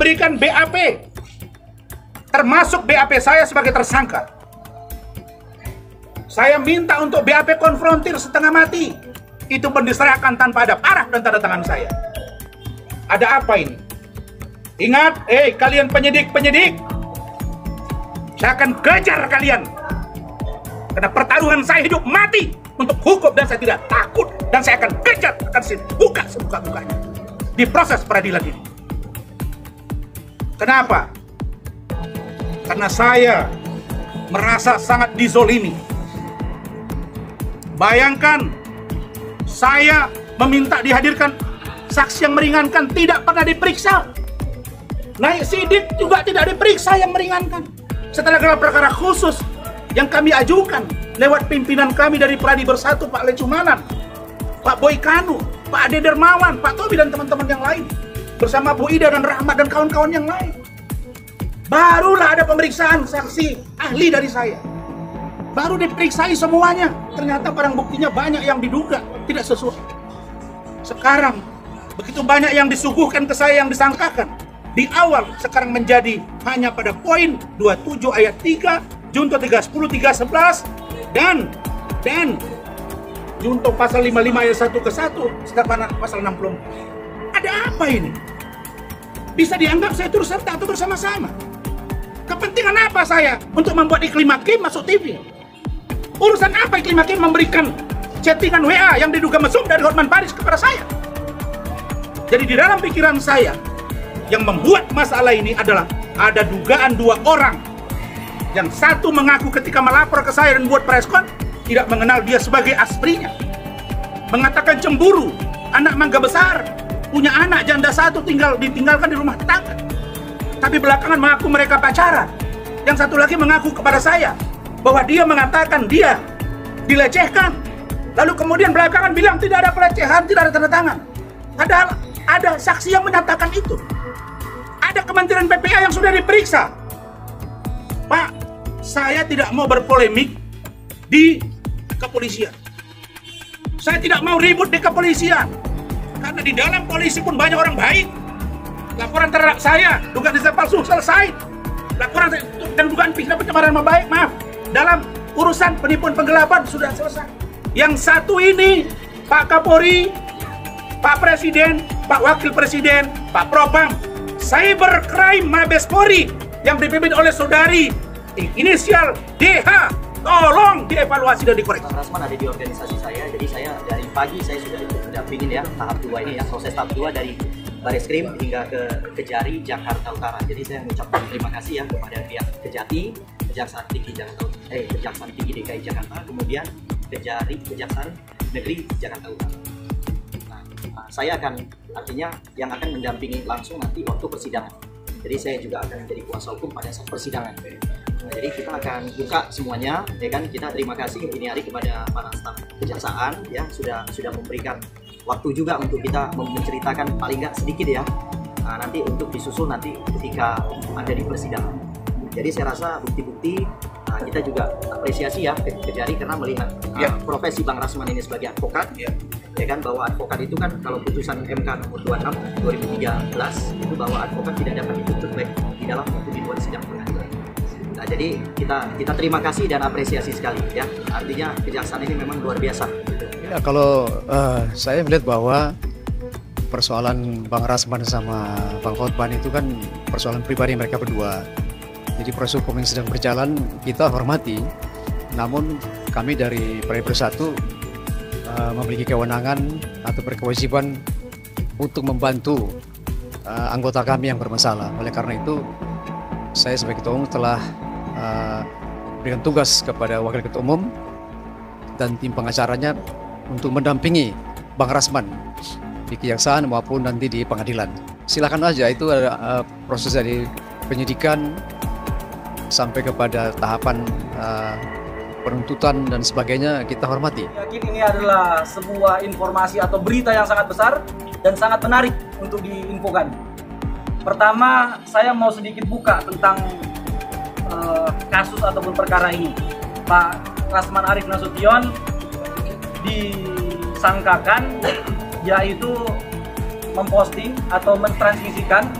diberikan BAP, termasuk BAP saya sebagai tersangka. Saya minta untuk BAP konfrontir setengah mati. Itu pun diserahkan tanpa ada paraf dan tanda tangan saya. Ada apa ini? Ingat, kalian penyidik-penyidik, saya akan kejar kalian. Karena pertaruhan saya hidup mati untuk hukum, dan saya tidak takut, dan saya akan kejar, akan saya buka sebuka-bukanya di proses peradilan ini. Kenapa? Karena saya merasa sangat dizolimi. Bayangkan, saya meminta dihadirkan saksi yang meringankan, tidak pernah diperiksa. Naik sidik juga tidak diperiksa yang meringankan. Setelah gelar perkara khusus yang kami ajukan lewat pimpinan kami dari Pradi Bersatu, Pak Lecumanan, Pak Boy Kanu, Pak Ade Dermawan, Pak Tobi dan teman-teman yang lain, bersama Bu Ida dan Rahmat dan kawan-kawan yang lain, barulah ada pemeriksaan saksi ahli dari saya. Baru diperiksai semuanya. Ternyata barang buktinya banyak yang diduga tidak sesuai. Sekarang begitu banyak yang disuguhkan ke saya yang disangkakan di awal, sekarang menjadi hanya pada poin 27 ayat 3, Junto 310, 311 dan Junto pasal 55 ayat 1 ke 1 sekarang pasal 60. Ada apa ini? Bisa dianggap saya turut serta atau bersama-sama? Kepentingan apa saya untuk membuat Iklim Hakim masuk TV? Urusan apa Iklim Hakim memberikan chattingan WA yang diduga mesum dari Hotman Paris kepada saya? Jadi di dalam pikiran saya, yang membuat masalah ini adalah ada dugaan dua orang. Yang satu mengaku ketika melapor ke saya dan buat preskon, tidak mengenal dia sebagai asprinya. Mengatakan cemburu, anak mangga besar, punya anak janda satu ditinggalkan di rumah tetangga. Tapi belakangan mengaku mereka pacaran. Yang satu lagi mengaku kepada saya bahwa dia mengatakan dia dilecehkan. Lalu kemudian belakangan bilang tidak ada pelecehan, tidak ada tanda tangan. Padahal ada saksi yang menyatakan itu. Ada Kementerian PPA yang sudah diperiksa. Pak, saya tidak mau berpolemik di kepolisian. Saya tidak mau ribut di kepolisian. Karena di dalam polisi pun banyak orang baik. Laporan terhadap saya, dugaan ijazah palsu selesai. Laporan dan dugaan pidana pencemaran nama baik, maaf, dalam urusan penipuan penggelapan sudah selesai. Yang satu ini, Pak Kapolri, Pak Presiden, Pak Wakil Presiden, Pak Propam, Cybercrime Mabes Polri yang dipimpin oleh saudari inisial DH, tolong dievaluasi dan dikoreksi. Bang Rasman ada di organisasi saya, jadi saya dari pagi saya sudah mendampingin ya tahap 2 ini ya, proses tahap 2 dari Bareskrim hingga ke Kejari Jakarta Utara. Jadi saya mengucapkan terima kasih ya kepada pihak Kejati, Kejaksaan Tinggi Kejaksaan Tinggi DKI Jakarta, kemudian Kejari Kejaksaan Negeri Jakarta Utara. Nah, saya akan artinya yang akan mendampingi langsung nanti waktu persidangan. Jadi saya juga akan menjadi kuasa hukum pada saat persidangan. Nah, jadi kita akan buka semuanya, ya kan? Kita terima kasih ini hari kepada para staf kejaksaan ya sudah memberikan waktu juga untuk kita menceritakan paling nggak sedikit ya. Nah, nanti untuk disusul nanti ketika ada di persidangan. Jadi saya rasa bukti-bukti kita juga apresiasi ya Kejari karena melihat profesi Bang Rasman ini sebagai advokat. Ya kan, bahwa advokat itu kan kalau putusan MK nomor 26 2013 itu bahwa advokat tidak dapat dituntut baik di dalam maupun di luar sidang pengadilan. Nah, jadi kita terima kasih dan apresiasi sekali ya. Artinya kejaksaan ini memang luar biasa. Ya, kalau saya melihat bahwa persoalan Bang Rasman sama Bang Hotman itu kan persoalan pribadi mereka berdua. Jadi proses hukum yang sedang berjalan kita hormati. Namun kami dari Pradi Bersatu memiliki kewenangan atau berkewajiban untuk membantu anggota kami yang bermasalah. Oleh karena itu, saya sebagai ketua umum telah berikan tugas kepada wakil ketua umum dan tim pengacaranya untuk mendampingi Bang Rasman di kejaksaan maupun nanti di pengadilan. Silakan aja, itu ada proses dari penyidikan sampai kepada tahapan penuntutan dan sebagainya, kita hormati. Yakin ini adalah sebuah informasi atau berita yang sangat besar dan sangat menarik untuk diinfokan. Pertama, saya mau sedikit buka tentang kasus ataupun perkara ini. Pak Rasman Arief Nasution disangkakan yaitu memposting atau mentransmisikan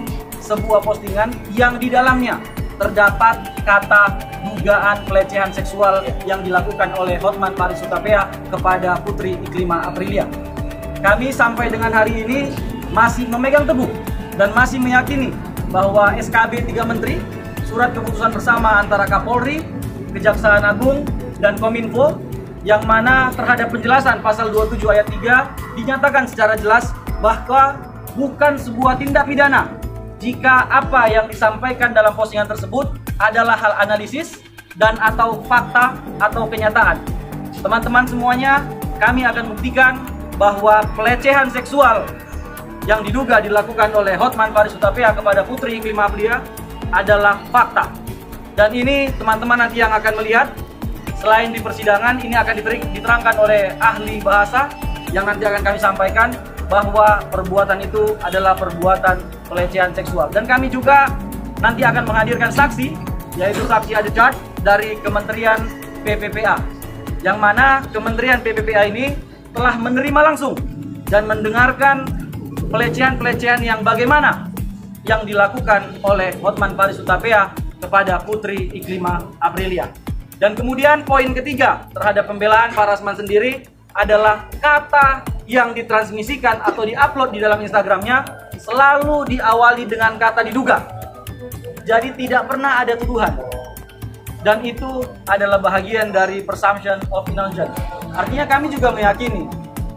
sebuah postingan yang di dalamnya terdapat kata dugaan pelecehan seksual yang dilakukan oleh Hotman Paris Hutapea kepada Putri Iklimah Aprilia. Kami sampai dengan hari ini masih memegang teguh dan masih meyakini bahwa SKB 3 Menteri, surat keputusan bersama antara Kapolri, Kejaksaan Agung, dan Kominfo, yang mana terhadap penjelasan pasal 27 ayat 3 dinyatakan secara jelas bahwa bukan sebuah tindak pidana jika apa yang disampaikan dalam postingan tersebut adalah hal analisis dan atau fakta atau kenyataan. Teman-teman semuanya, kami akan buktikan bahwa pelecehan seksual yang diduga dilakukan oleh Hotman Paris Hutapea kepada Putri Iklimah Aprilia adalah fakta. Dan ini teman-teman nanti yang akan melihat, selain di persidangan, ini akan diterangkan oleh ahli bahasa yang nanti akan kami sampaikan bahwa perbuatan itu adalah perbuatan pelecehan seksual. Dan kami juga nanti akan menghadirkan saksi, yaitu saksi Adjudge dari Kementerian PPPA, yang mana Kementerian PPPA ini telah menerima langsung dan mendengarkan pelecehan-pelecehan yang bagaimana yang dilakukan oleh Hotman Paris Hutapea kepada Putri Iklimah Aprilia. Dan kemudian poin ketiga terhadap pembelaan Pak Rasman sendiri adalah kata yang ditransmisikan atau diupload di dalam Instagramnya selalu diawali dengan kata diduga. Jadi tidak pernah ada tuduhan. Dan itu adalah bahagian dari presumption of innocence. Artinya kami juga meyakini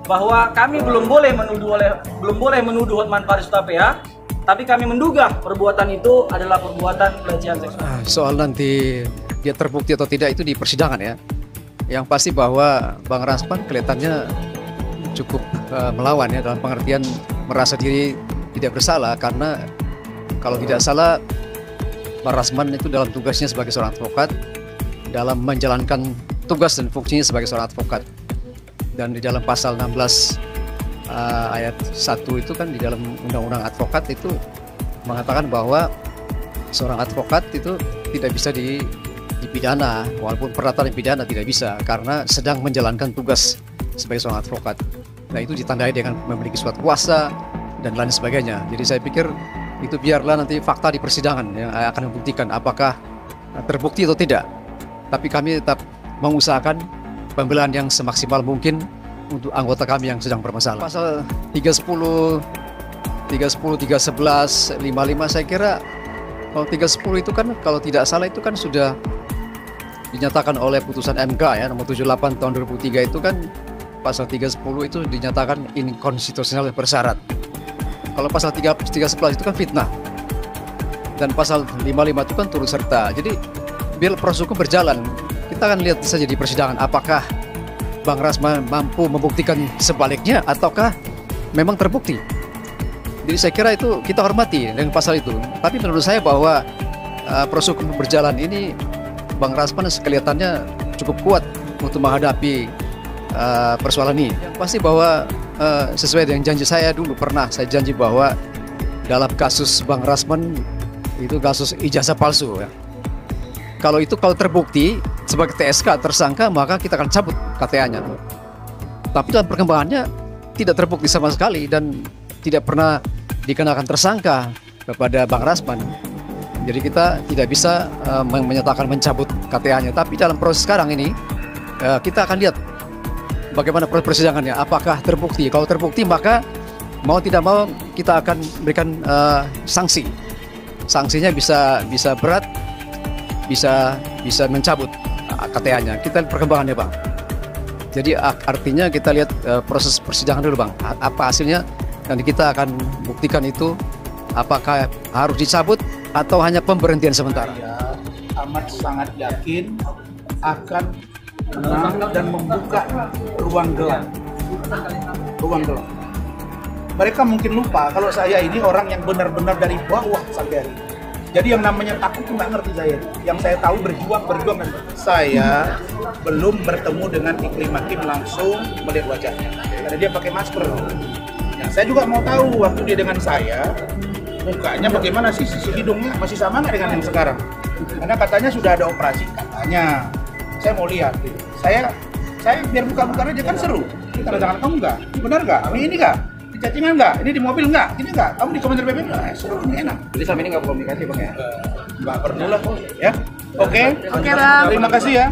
bahwa kami belum boleh menuduh Hotman Paris Hutapea, tapi kami menduga perbuatan itu adalah perbuatan pelecehan seksual. Soal nanti dia terbukti atau tidak itu di persidangan ya. Yang pasti bahwa Bang Rasman kelihatannya cukup melawan ya, dalam pengertian merasa diri tidak bersalah, karena kalau tidak salah Bang Rasman itu dalam tugasnya sebagai seorang advokat, dalam menjalankan tugas dan fungsinya sebagai seorang advokat. Dan di dalam pasal 16 ayat 1 itu kan di dalam undang-undang advokat itu mengatakan bahwa seorang advokat itu tidak bisa dipidana, walaupun perkataan pidana tidak bisa karena sedang menjalankan tugas sebagai seorang advokat. Nah, itu ditandai dengan memiliki surat kuasa dan lain sebagainya. Jadi saya pikir itu biarlah nanti fakta di persidangan yang akan membuktikan apakah terbukti atau tidak. Tapi kami tetap mengusahakan pembelaan yang semaksimal mungkin untuk anggota kami yang sedang bermasalah. Pasal 310, 311, 55 saya kira kalau 310 itu kan kalau tidak salah itu kan sudah dinyatakan oleh putusan MK ya nomor 78 tahun 2003 itu kan pasal 310 itu dinyatakan inkonstitusional dan bersyarat. Kalau pasal 311 itu kan fitnah. Dan pasal 55 itu kan turut serta. Jadi biar proses hukum berjalan, kita akan lihat saja di persidangan apakah Bang Rasman mampu membuktikan sebaliknya ataukah memang terbukti. Jadi saya kira itu kita hormati dengan pasal itu. Tapi menurut saya bahwa proses hukum berjalan ini Bang Rasman kelihatannya cukup kuat untuk menghadapi persoalan ini. Yang pasti bahwa sesuai dengan janji saya dulu pernah saya janji bahwa dalam kasus Bang Rasman itu kasus ijazah palsu ya. Kalau terbukti sebagai TSK tersangka maka kita akan cabut KTA-nya. Tapi dalam perkembangannya tidak terbukti sama sekali dan tidak pernah dikenakan tersangka kepada Bang Rasman. Jadi kita tidak bisa menyatakan mencabut KTA-nya. Tapi dalam proses sekarang ini kita akan lihat bagaimana proses persidangannya. Apakah terbukti? Kalau terbukti maka mau tidak mau kita akan berikan sanksi. Sanksinya bisa berat, bisa mencabut KTA-nya. Kita lihat perkembangannya Bang. Jadi artinya kita lihat proses persidangan dulu Bang. Apa hasilnya? Dan kita akan buktikan itu apakah harus dicabut atau hanya pemberhentian sementara. Saya amat sangat yakin akan menang dan membuka ruang gelap. Ruang gelap. Mereka mungkin lupa kalau saya ini orang yang benar-benar dari bawah sampai hari ini. Jadi yang namanya takut itu nggak ngerti saya. Yang saya tahu berjuang. Saya belum bertemu dengan Iklimah Hakim langsung melihat wajahnya. Karena dia pakai masker. Nah, saya juga mau tahu waktu dia dengan saya, mukanya bagaimana sih, sisi hidungnya masih sama nggak dengan yang sekarang? Karena katanya sudah ada operasi, katanya. Saya mau lihat. Gitu. Saya biar buka-buka aja kan seru. Kita jangan tahu nggak? Benar nggak? Ini nggak? chattingan nggak? Ini di mobil nggak? Ini nggak? Kamu di komentar BBM nggak? Seru, ini enak. Jadi selama ini nggak komunikasi bang ya? Nggak perlu lah, ya. Oke. Oke, Bang. Terima kasih ya.